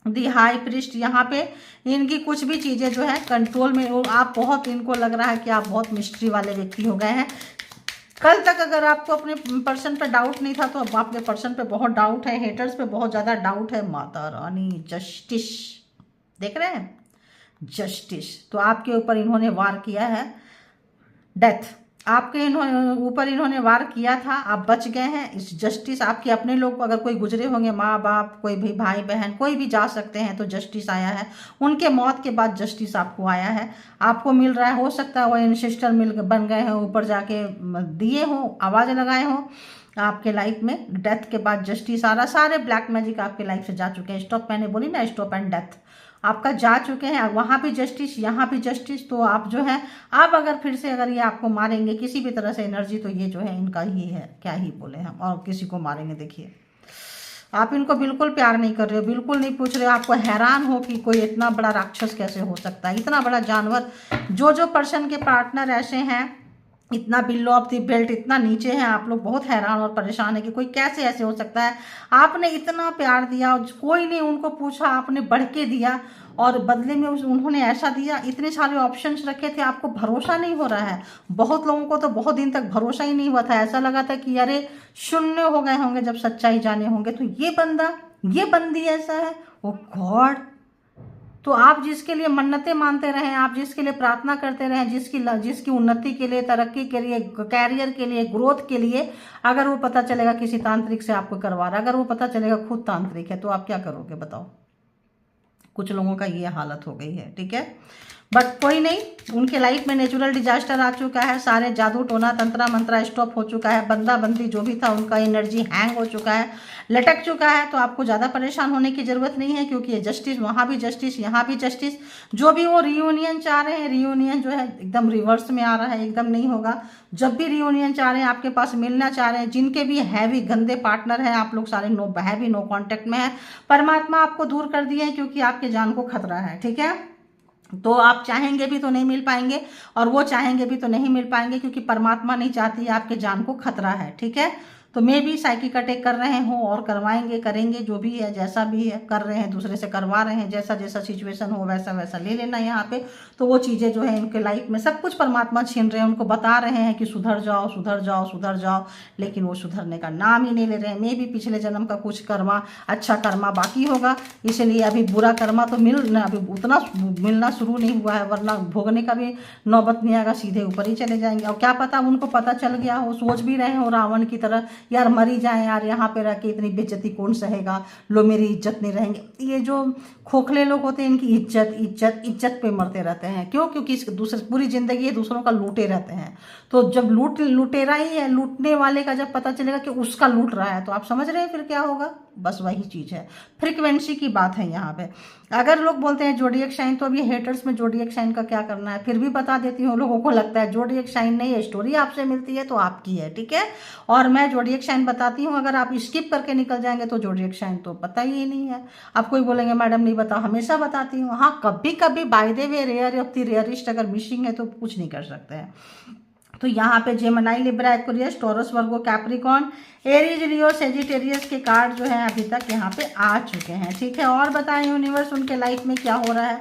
दी हाई प्रिस्ट, यहाँ पे इनकी कुछ भी चीज़ें जो है कंट्रोल में, आप बहुत, इनको लग रहा है कि आप बहुत मिस्ट्री वाले व्यक्ति हो गए हैं। कल तक अगर आपको अपने पर्सन पे डाउट नहीं था तो अब आपके पर्सन पे बहुत डाउट है, हेटर्स पे बहुत ज़्यादा डाउट है। माता रानी, जस्टिस देख रहे हैं, जस्टिस, तो आपके ऊपर इन्होंने वार किया है, डेथ आपके ऊपर इन्होंने वार किया था, आप बच गए हैं। इस जस्टिस आपके अपने लोग अगर कोई गुजरे होंगे, माँ बाप, कोई भी भाई बहन, कोई भी जा सकते हैं, तो जस्टिस आया है। उनके मौत के बाद जस्टिस आपको आया है, आपको मिल रहा है। हो सकता है वो एंसेस्टर बन गए हैं, ऊपर जाके दिए हों, आवाज़ लगाए हों आपके लाइफ में। डेथ के बाद जस्टिस आ रहा, सारे ब्लैक मैजिक आपके लाइफ से जा चुके हैं। स्टॉप, मैंने बोली ना, स्टॉप एंड डेथ आपका जा चुके हैं, वहाँ भी जस्टिस, यहाँ भी जस्टिस। तो आप जो है, आप अगर फिर से अगर ये आपको मारेंगे किसी भी तरह से एनर्जी, तो ये जो है इनका ही है, क्या ही बोले हम, और किसी को मारेंगे। देखिए आप इनको बिल्कुल प्यार नहीं कर रहे हो, बिल्कुल नहीं पूछ रहे हो, आपको हैरान हो कि कोई इतना बड़ा राक्षस कैसे हो सकता है, इतना बड़ा जानवर। जो पर्सन के पार्टनर ऐसे हैं, इतना बिलो ऑफ दी बेल्ट, इतना नीचे है, आप लोग बहुत हैरान और परेशान है कि कोई कैसे ऐसे हो सकता है। आपने इतना प्यार दिया, कोई नहीं उनको पूछा, आपने बढ़ के दिया, और बदले में उन्होंने ऐसा दिया। इतने सारे ऑप्शंस रखे थे, आपको भरोसा नहीं हो रहा है। बहुत लोगों को तो बहुत दिन तक भरोसा ही नहीं हुआ था, ऐसा लगा था कि अरे शून्य हो गए होंगे जब सच्चाई जाने होंगे। तो ये बंदा, ये बंदी ऐसा है, ओ गॉड। तो आप जिसके लिए मन्नतें मानते रहें, आप जिसके लिए प्रार्थना करते रहें, जिसकी उन्नति के लिए, तरक्की के लिए, कैरियर के लिए, ग्रोथ के लिए, अगर वो पता चलेगा किसी तांत्रिक से आपको करवा रहा है, अगर वो पता चलेगा खुद तांत्रिक है, तो आप क्या करोगे बताओ। कुछ लोगों का ये हालत हो गई है, ठीक है। बट कोई नहीं, उनके लाइफ में नेचुरल डिजास्टर आ चुका है, सारे जादू टोना तंत्रा मंत्रा स्टॉप हो चुका है, बंदा बंदी जो भी था उनका एनर्जी हैंग हो चुका है, लटक चुका है। तो आपको ज़्यादा परेशान होने की ज़रूरत नहीं है, क्योंकि ये जस्टिस, वहाँ भी जस्टिस, यहाँ भी जस्टिस। जो भी वो रियूनियन चाह रहे हैं, रियूनियन जो है एकदम रिवर्स में आ रहा है, एकदम नहीं होगा। जब भी रियूनियन चाह रहे हैं, आपके पास मिलना चाह रहे हैं, जिनके भी हैवी गंदे पार्टनर हैं, आप लोग सारे नो कॉन्टेक्ट में है। परमात्मा आपको दूर कर दिए हैं, क्योंकि आपके जान को खतरा है, ठीक है। तो आप चाहेंगे भी तो नहीं मिल पाएंगे, और वो चाहेंगे भी तो नहीं मिल पाएंगे, क्योंकि परमात्मा नहीं चाहती, आपके जान को खतरा है, ठीक है। तो मे भी साइकिक अटैक कर रहे हो, और करवाएंगे, करेंगे, जो भी है, जैसा भी है कर रहे हैं, दूसरे से करवा रहे हैं, जैसा जैसा सिचुएशन हो वैसा वैसा ले लेना यहाँ पे। तो वो चीज़ें जो है इनके लाइफ में सब कुछ परमात्मा छीन रहे हैं, उनको बता रहे हैं कि सुधर जाओ, सुधर जाओ, सुधर जाओ, लेकिन वो सुधरने का नाम ही नहीं ले रहे हैं। मे भी पिछले जन्म का कुछ कर्मा, अच्छा कर्मा बाकी होगा, इसलिए अभी बुरा कर्मा तो अभी उतना मिलना शुरू नहीं हुआ है, वरना भोगने का भी नौबत नहीं आएगा, सीधे ऊपर ही चले जाएंगे। और क्या पता उनको पता चल गया हो, सोच भी रहे हो रावण की तरह, यार मरी जाए यार, यहाँ पे रह के इतनी बेइज्जती कौन सहेगा, लो मेरी इज्जत नहीं रहेंगे। ये जो खोखले लोग होते हैं, इनकी इज्जत इज्जत इज्जत पे मरते रहते हैं। क्यों? क्योंकि दूसरे पूरी जिंदगी दूसरों का लूटे रहते हैं। तो जब लुटेरा ही है, लूटने वाले का जब पता चलेगा कि उसका लूट रहा है, तो आप समझ रहे हैं फिर क्या होगा। बस वही चीज़ है, फ्रीक्वेंसी की बात है यहाँ पे। अगर लोग बोलते हैं जोडिएक साइन, तो अभी हेटर्स में जोडिएक साइन का क्या करना है, फिर भी बता देती हूँ। लोगों को लगता है जोडिएक साइन नहीं है, स्टोरी आपसे मिलती है तो आपकी है, ठीक है। और मैं जोडिएक साइन बताती हूँ, अगर आप स्किप करके निकल जाएंगे तो जोडिएक साइन तो पता ही नहीं है। आप कोई बोलेंगे मैडम नहीं बता, हमेशा बताती हूँ। हाँ, कभी कभी by the way rare of the rarest अगर मिसिंग है तो कुछ नहीं कर सकते हैं। तो यहाँ पे जेमिनी, लिब्रा, एक्वेरियस, टॉरस, वर्गो, कैप्रिकॉन, एरीज, लियो, सेजिटेरियस के कार्ड जो है अभी तक यहाँ पे आ चुके हैं, ठीक है। और बताएं यूनिवर्स उनके लाइफ में क्या हो रहा है,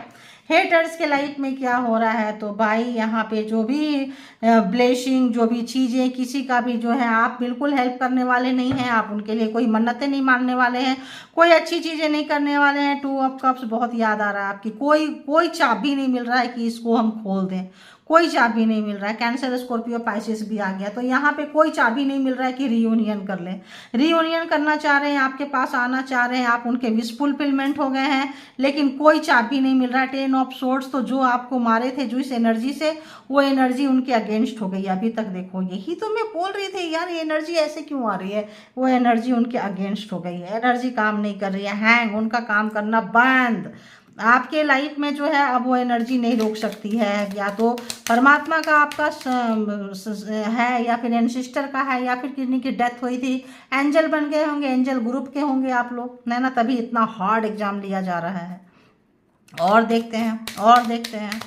हेटर्स के लाइफ में क्या हो रहा है। तो भाई यहाँ पे जो भी ब्लेसिंग, जो भी चीज़ें, किसी का भी जो है आप बिल्कुल हेल्प करने वाले नहीं हैं, आप उनके लिए कोई मन्नतें नहीं मानने वाले हैं, कोई अच्छी चीज़ें नहीं करने वाले हैं। 2 ऑफ कप्स बहुत याद आ रहा है आपकी, कोई चाबी नहीं मिल रहा है कि इसको हम खोल दें, कोई चाबी नहीं मिल रहा है। कैंसर, स्कॉर्पियो, पाइसेस भी आ गया, तो यहाँ पे कोई चाबी नहीं मिल रहा है कि रियूनियन कर लें। रियूनियन करना चाह रहे हैं, आपके पास आना चाह रहे हैं, आप उनके विश फुलफिलमेंट हो गए हैं, लेकिन कोई चाबी नहीं मिल रहा है। 10 ऑफ सोर्ड्स, तो जो आपको मारे थे जो इस एनर्जी से, वो एनर्जी उनके अगेंस्ट हो गई अभी तक। देखो यही तो मैं बोल रही थी यार, ये एनर्जी ऐसे क्यों आ रही है, वो एनर्जी उनके अगेंस्ट हो गई है, एनर्जी काम नहीं कर रही है, हैंग, उनका काम करना बंद। आपके लाइफ में जो है अब वो एनर्जी नहीं रोक सकती है, या तो परमात्मा का आपका है, या फिर एंसिस्टर का है, या फिर किसी की डेथ हुई थी, एंजल बन गए होंगे, एंजल ग्रुप के होंगे आप लोग, ना तभी इतना हार्ड एग्जाम लिया जा रहा है। और देखते हैं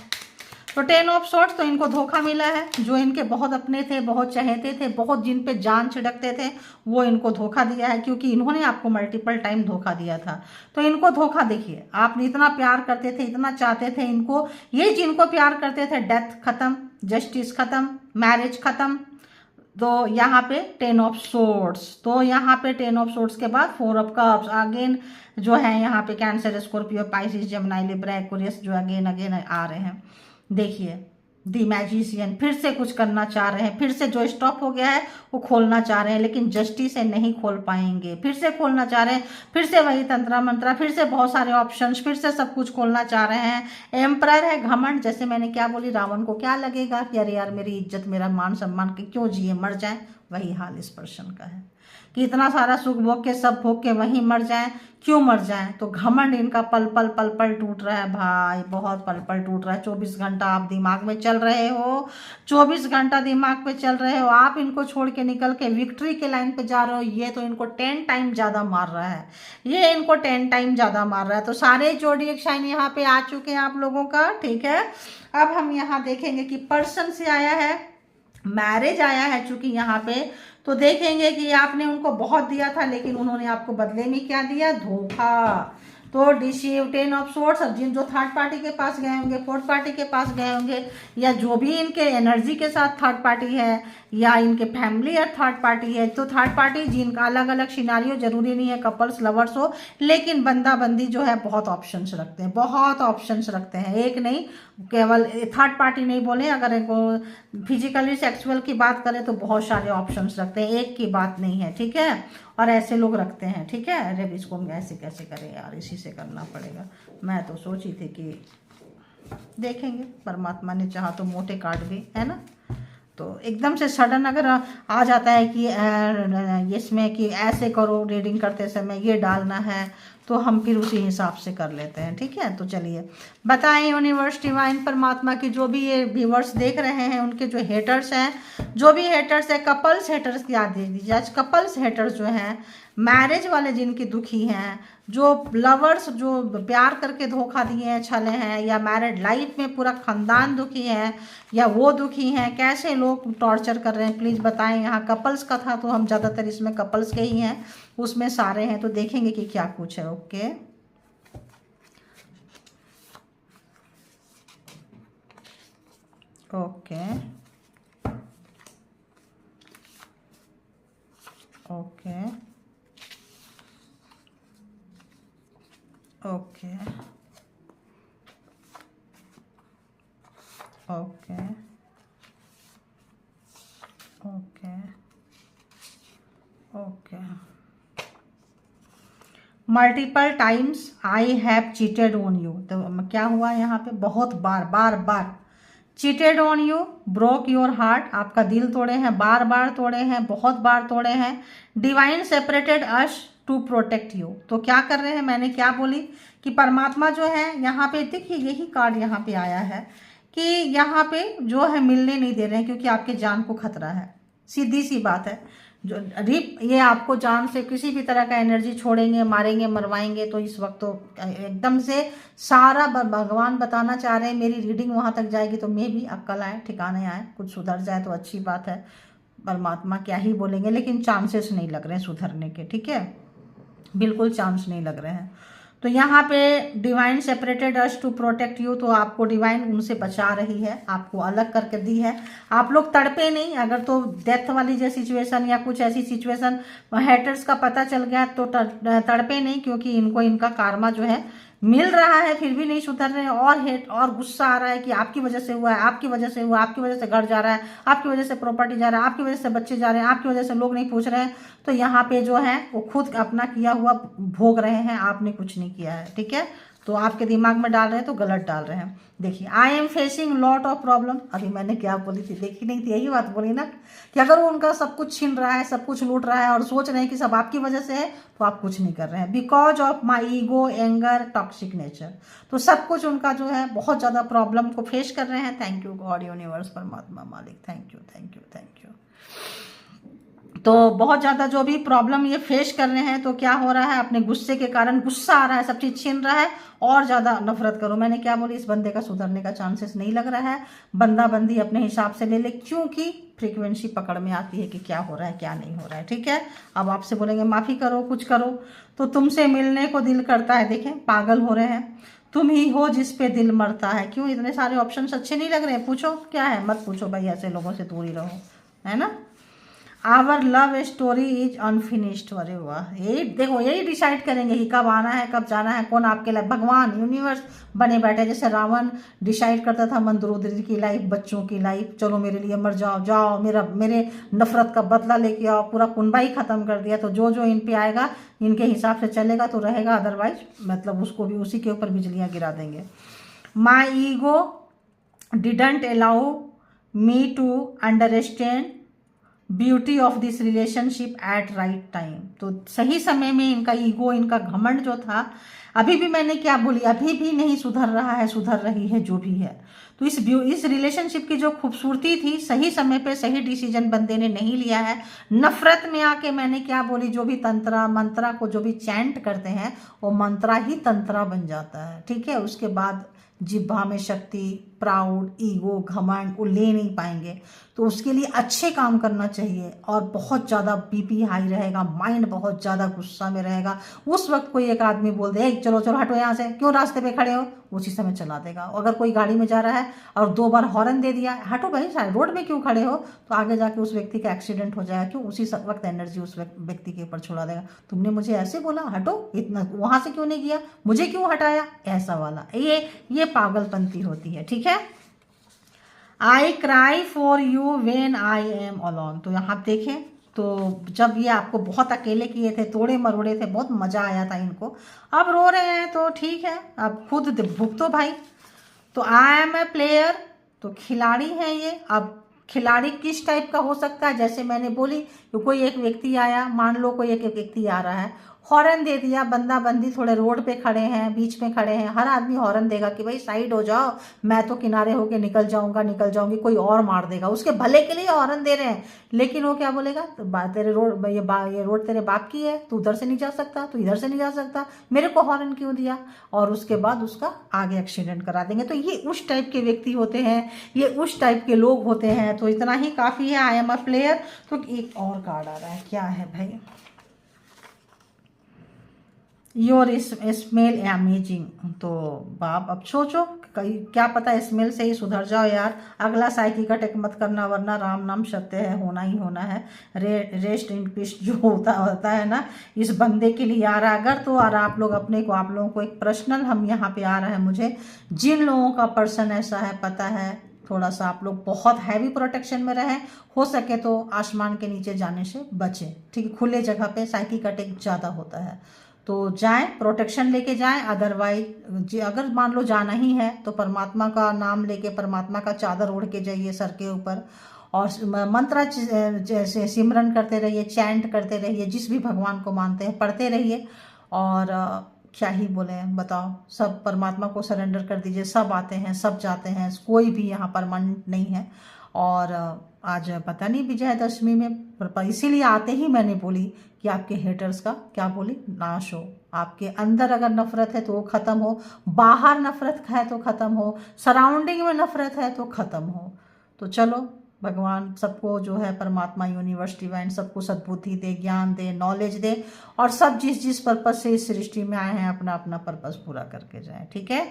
तो 10 ऑफ सोर्ड्स, तो इनको धोखा मिला है। जो इनके बहुत अपने थे, बहुत चहेते थे, बहुत जिन पे जान छिड़कते थे, वो इनको धोखा दिया है, क्योंकि इन्होंने आपको मल्टीपल टाइम धोखा दिया था। तो इनको धोखा, देखिए आप इतना प्यार करते थे, इतना चाहते थे इनको, ये जिनको प्यार करते थे, डेथ खत्म, जस्टिस खत्म, मैरिज खत्म। तो यहाँ पे 10 ऑफ सोर्ड्स, तो यहाँ पे 10 ऑफ सोर्ड्स के बाद 4 ऑफ कप्स अगेन जो है यहाँ पे cancer, Scorpio, Pisces, Gemini, Libra, Aquarius जो अगेन आ रहे हैं। देखिए दी मैजिशियन फिर से कुछ करना चाह रहे हैं, फिर से जो स्टॉप हो गया है वो खोलना चाह रहे हैं, लेकिन जस्टिस से नहीं खोल पाएंगे, फिर से खोलना चाह रहे हैं, फिर से वही तंत्रा मंत्रा, फिर से बहुत सारे ऑप्शंस, फिर से सब कुछ खोलना चाह रहे हैं। एम्परर है, घमंड, जैसे मैंने क्या बोली, रावण को क्या लगेगा कि अरे यार मेरी इज्जत, मेरा मान सम्मान के क्यों जिए, मर जाए, वही हाल इस पर्सन का है कि इतना सारा सुख भोग के, सब भोग के वहीं मर जाएं, क्यों मर जाएं। तो घमंड इनका पल पल टूट रहा है भाई, बहुत पल पल टूट रहा है। 24 घंटा आप दिमाग में चल रहे हो, 24 घंटा दिमाग पे चल रहे हो, आप इनको छोड़ के निकल के विक्ट्री के लाइन पे जा रहे हो, ये तो इनको 10 टाइम ज़्यादा मार रहा है, ये इनको 10 टाइम ज़्यादा मार रहा है। तो सारे जोडिएक साइन यहाँ पे आ चुके हैं आप लोगों का, ठीक है। अब हम यहाँ देखेंगे कि पर्सन से आया है, मैरिज आया है चूंकि यहाँ पे, तो देखेंगे कि आपने उनको बहुत दिया था, लेकिन उन्होंने आपको बदले में क्या दिया, धोखा। तो डिसीव, 10 ऑफ सोर्ड्स, अब जिन जो थर्ड पार्टी के पास गए होंगे, फोर्थ पार्टी के पास गए होंगे, या जो भी इनके एनर्जी के साथ थर्ड पार्टी है, या इनके फैमिली और थर्ड पार्टी है, तो थर्ड पार्टी जिनका अलग अलग सिनारियो, जरूरी नहीं है कपल्स लवर्स हो, लेकिन बंदा बंदी जो है बहुत ऑप्शंस रखते हैं, बहुत ऑप्शंस रखते हैं, एक नहीं, केवल थर्ड पार्टी नहीं बोले, अगर इनको फिजिकली सेक्सुअल की बात करें तो बहुत सारे ऑप्शंस रखते हैं, एक की बात नहीं है, ठीक है। और ऐसे लोग रखते हैं, ठीक है। अरे इसको हम ऐसे कैसे करें यार, इसी से करना पड़ेगा। मैं तो सोची थी कि देखेंगे, परमात्मा ने चाहा तो मोटे कार्ड भी है ना, तो एकदम से सडन अगर आ जाता है कि इसमें कि ऐसे करो, रीडिंग करते समय ये डालना है, तो हम फिर उसी हिसाब से कर लेते हैं, ठीक है। तो चलिए बताएं यूनिवर्स, डिवाइन, परमात्मा की, जो भी ये व्यूवर्स देख रहे हैं, उनके जो हेटर्स हैं, जो भी हेटर्स है, कपल्स हेटर्स की याद दे दीजिए आज। कपल्स हेटर्स जो हैं, मैरिज वाले जिनकी दुखी हैं, जो लवर्स जो प्यार करके धोखा दिए हैं, छले हैं, या मैरिड लाइफ में पूरा खानदान दुखी है, या वो दुखी हैं, कैसे लोग टॉर्चर कर रहे हैं, प्लीज़ बताएं। यहाँ कपल्स का था तो हम ज़्यादातर इसमें कपल्स के ही हैं, उसमें सारे हैं, तो देखेंगे कि क्या कुछ है। Okay, okay, okay, okay, okay, okay, okay. Multiple times I have cheated on you, तो क्या हुआ यहाँ पे, बहुत बार बार बार cheated on you, broke your heart, आपका दिल तोड़े हैं, बार बार तोड़े हैं, बहुत बार तोड़े हैं। Divine separated us, to protect you. तो क्या कर रहे हैं, मैंने क्या बोली कि परमात्मा जो है यहाँ पे, देखिए यही कार्ड यहाँ पे आया है कि यहाँ पे जो है मिलने नहीं दे रहे हैं क्योंकि आपके जान को खतरा है। सीधी सी बात है, जो ये आपको जान से किसी भी तरह का एनर्जी छोड़ेंगे, मारेंगे, मरवाएंगे। तो इस वक्त तो एकदम से सारा भगवान बताना चाह रहे हैं, मेरी रीडिंग वहाँ तक जाएगी तो मे भी अक्ल आए, ठिकाने आए, कुछ सुधर जाए तो अच्छी बात है। परमात्मा क्या ही बोलेंगे, लेकिन चांसेस नहीं लग रहे हैं सुधरने के, ठीक है, बिल्कुल चांस नहीं लग रहे हैं। तो यहाँ पे divine separated us to protect you, तो आपको डिवाइन उनसे बचा रही है, आपको अलग करके दी है। आप लोग तड़पे नहीं, अगर तो डेथ वाली जो सिचुएशन या कुछ ऐसी सिचुएशन हेटर्स का पता चल गया तो तड़पे नहीं, क्योंकि इनको इनका कार्मा जो है मिल रहा है, फिर भी नहीं सुधर रहे हैं। और हेट और गुस्सा आ रहा है कि आपकी वजह से हुआ है, आपकी वजह से हुआ, आपकी वजह से घर जा रहा है, आपकी वजह से प्रॉपर्टी जा रहा है, आपकी वजह से बच्चे जा रहे हैं, आपकी वजह से लोग नहीं पूछ रहे हैं। तो यहाँ पे जो है वो खुद अपना किया हुआ भोग रहे हैं, आपने कुछ नहीं किया है, ठीक है। तो आपके दिमाग में डाल रहे हैं तो गलत डाल रहे हैं। देखिए, I am facing lot of problem, अभी मैंने क्या बोली थी, देखी नहीं थी, यही बात बोली ना कि अगर वो उनका सब कुछ छीन रहा है, सब कुछ लूट रहा है और सोच रहे हैं कि सब आपकी वजह से है, तो आप कुछ नहीं कर रहे हैं। Because of my ego, anger, toxic nature, तो सब कुछ उनका जो है बहुत ज़्यादा प्रॉब्लम को फेस कर रहे हैं। थैंक यू गॉड, यूनिवर्स, परमात्मा, मालिक, thank you, thank you, thank you. तो बहुत ज़्यादा जो भी प्रॉब्लम ये फेस कर रहे हैं, तो क्या हो रहा है, अपने गुस्से के कारण गुस्सा आ रहा है, सब चीज़ छीन रहा है और ज़्यादा नफरत करो। मैंने क्या बोली, इस बंदे का सुधरने का चांसेस नहीं लग रहा है। बंदा बंदी अपने हिसाब से ले ले, क्योंकि फ्रीक्वेंसी पकड़ में आती है कि क्या हो रहा है, क्या नहीं हो रहा है, ठीक है। अब आपसे बोलेंगे माफ़ी करो, कुछ करो, तो तुमसे मिलने को दिल करता है। देखें, पागल हो रहे हैं, तुम ही हो जिस पे दिल मरता है। क्यों इतने सारे ऑप्शंस अच्छे नहीं लग रहे हैं, पूछो क्या है, मत पूछो भाई, ऐसे लोगों से दूर ही रहो, है ना। Our love story is unfinished. अरे वाह, यही देखो, यही डिसाइड करेंगे कि कब आना है, कब जाना है, कौन आपके लाइफ, भगवान, यूनिवर्स बने बैठे। जैसे रावण डिसाइड करता था मंदरोदरी की लाइफ, बच्चों की लाइफ, चलो मेरे लिए मर जाओ, जाओ मेरे नफरत का बदला लेके आओ, पूरा कुनबा ही खत्म कर दिया। तो जो जो इन पे आएगा इनके हिसाब से चलेगा तो रहेगा, अदरवाइज मतलब उसको भी उसी के ऊपर बिजलियाँ गिरा देंगे। My ego didn't allow me to understand beauty of this relationship at right time. तो सही समय में इनका ईगो, इनका घमंड जो था, अभी भी मैंने क्या बोली, अभी भी नहीं सुधर रहा है, सुधर रही है जो भी है। तो इस रिलेशनशिप की जो खूबसूरती थी, सही समय पे सही डिसीजन बंदे ने नहीं लिया है। नफरत में आके मैंने क्या बोली, जो भी तंत्रा मंत्रा को जो भी चैंट करते हैं वो मंत्रा ही तंत्रा बन जाता है, ठीक है। उसके बाद जिह्वा में शक्ति, प्राउड, ईगो, घमंड वो ले नहीं पाएंगे। तो उसके लिए अच्छे काम करना चाहिए, और बहुत ज़्यादा बीपी हाई रहेगा, माइंड बहुत ज़्यादा गुस्सा में रहेगा। उस वक्त कोई एक आदमी बोल दे, चलो चलो हटो यहाँ से, क्यों रास्ते पे खड़े हो, उसी समय चला देगा। अगर कोई गाड़ी में जा रहा है और 2 बार हॉर्न दे दिया, हटो भाई रोड में क्यों खड़े हो, तो आगे जाके उस व्यक्ति का एक्सीडेंट हो जाएगा। क्यों, उसी वक्त एनर्जी उस व्यक्ति के ऊपर छोड़ा देगा। तुमने मुझे ऐसे बोला, हटो, इतना वहाँ से क्यों नहीं किया, मुझे क्यों हटाया, ऐसा वाला ये पागलपंती होती है, ठीक है। I cry for you when I am alone. तो यहाँ देखें, तो जब ये आपको बहुत अकेले किए थे, तोड़े मरोड़े थे, बहुत मज़ा आया था इनको, अब रो रहे हैं तो ठीक है, अब खुद भुगतो भाई। तो आई एम ए प्लेयर, तो खिलाड़ी हैं ये। अब खिलाड़ी किस टाइप का हो सकता है, जैसे मैंने बोली कि कोई एक व्यक्ति आया, मान लो कोई एक व्यक्ति आ रहा है, हॉर्न दे दिया, बंदा बंदी थोड़े रोड पे खड़े हैं, बीच में खड़े हैं, हर आदमी हॉर्न देगा कि भाई साइड हो जाओ, मैं तो किनारे होके निकल जाऊंगा, निकल जाऊंगी, कोई और मार देगा, उसके भले के लिए हॉर्न दे रहे हैं। लेकिन वो क्या बोलेगा, तो तेरे रोड ये रोड तेरे बाप की है, तू उधर से नहीं जा सकता, तू इधर से नहीं जा सकता, मेरे को हॉर्न क्यों दिया, और उसके बाद उसका आगे एक्सीडेंट करा देंगे। तो ये उस टाइप के व्यक्ति होते हैं, ये उस टाइप के लोग होते हैं। तो इतना ही काफ़ी है, आई एम अ प्लेयर। तो एक और कार्ड आ रहा है, क्या है भाई, योर स्मेल अमेजिंग। तो बाप, अब सोचो, क्या पता स्मेल से ही सुधर जाओ यार। अगला साइकिल का टेक मत करना, वरना राम नाम सत्य है, होना ही होना है। रेस्ट इन पीस जो होता है ना, इस बंदे के लिए आ रहा है। अगर तो आप लोग आप लोगों को एक पर्सनल, हम यहाँ पे आ रहा है मुझे, जिन लोगों का पर्सन ऐसा है, पता है थोड़ा सा आप लोग बहुत हैवी प्रोटेक्शन में रहें, हो सके तो आसमान के नीचे जाने से बचें, ठीक है। खुले जगह पे साइकिक अटैक ज़्यादा होता है, तो जाएं, प्रोटेक्शन लेके जाएं। अदरवाइज अगर मान लो जाना ही है तो परमात्मा का नाम लेके, परमात्मा का चादर ओढ़ के जाइए सर के ऊपर, और मंत्र जैसे सिमरन करते रहिए, चैंट करते रहिए, जिस भी भगवान को मानते हैं पढ़ते रहिए। और क्या ही बोले, बताओ, सब परमात्मा को सरेंडर कर दीजिए। सब आते हैं, सब जाते हैं, कोई भी यहाँ परमानेंट नहीं है। और आज पता नहीं विजयदशमी में, पर इसीलिए आते ही मैंने बोली कि आपके हेटर्स का क्या बोली, नाश हो। आपके अंदर अगर नफरत है तो वो ख़त्म हो, बाहर नफरत है तो ख़त्म हो, सराउंडिंग में नफरत है तो ख़त्म हो। तो चलो, भगवान सबको जो है, परमात्मा, यूनिवर्स, डिवाइन सबको सद्बुद्धि दे, ज्ञान दे, नॉलेज दे, और सब जिस जिस पर्पस से इस सृष्टि में आए हैं अपना अपना पर्पस पूरा करके जाएं। ठीक है,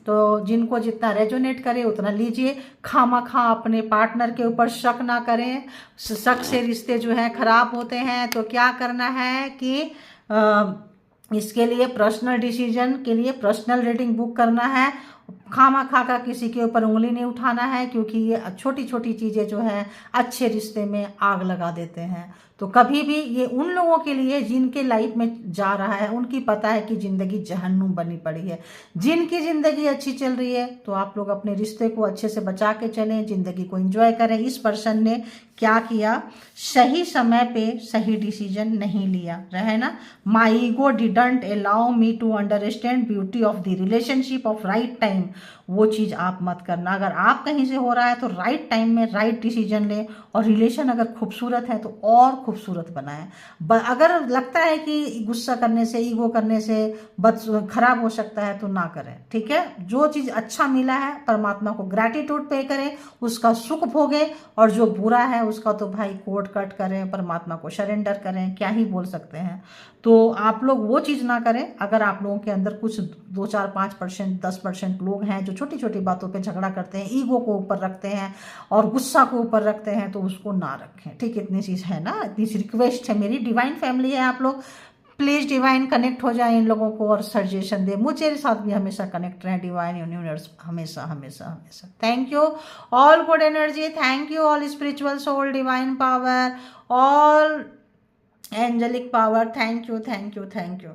तो जिनको जितना रेजोनेट करे उतना लीजिए। खामा अपने पार्टनर के ऊपर शक ना करें। शक से रिश्ते जो हैं खराब होते हैं। तो क्या करना है कि इसके लिए पर्सनल डिसीजन के लिए पर्सनल रीडिंग बुक करना है। खामा का किसी के ऊपर उंगली नहीं उठाना है, क्योंकि ये छोटी छोटी चीज़ें जो है अच्छे रिश्ते में आग लगा देते हैं। तो कभी भी ये उन लोगों के लिए जिनके लाइफ में जा रहा है, उनकी पता है कि ज़िंदगी जहन्नुम बनी पड़ी है। जिनकी ज़िंदगी अच्छी चल रही है तो आप लोग अपने रिश्ते को अच्छे से बचा के चलें, ज़िंदगी को एंजॉय करें। इस पर्सन ने क्या किया, सही समय पे सही डिसीजन नहीं लिया, रहे ना। My ego didn't allow me to understand beauty of the relationship of right time. वो चीज़ आप मत करना। अगर आप कहीं से हो रहा है तो राइट टाइम में राइट डिसीजन ले, और रिलेशन अगर खूबसूरत है तो और खूबसूरत बनाएं। अगर लगता है कि गुस्सा करने से, ईगो करने से बस खराब हो सकता है तो ना करें। ठीक है, जो चीज़ अच्छा मिला है परमात्मा को ग्रैटिट्यूड पे करें, उसका सुख भोगें, और जो बुरा है उसका तो भाई कोट कट करें, परमात्मा को सरेंडर करें। क्या ही बोल सकते हैं। तो आप लोग वो चीज़ ना करें। अगर आप लोगों के अंदर कुछ 2, 4, 5%, 10% लोग हैं जो छोटी छोटी बातों पे झगड़ा करते हैं, ईगो को ऊपर रखते हैं और गुस्सा को ऊपर रखते हैं, तो उसको ना रखें। ठीक, इतनी चीज़ है ना, इतनी सी रिक्वेस्ट है मेरी। डिवाइन फैमिली है आप लोग, प्लीज़ डिवाइन कनेक्ट हो जाए इन लोगों को और सजेशन दे। मुझे साथ भी हमेशा कनेक्ट रहें डिवाइन यूनिवर्स, हमेशा हमेशा हमेशा। Thank you all good energy, thank you all spiritual soul, divine power, all angelic power. Thank you, thank you, thank you.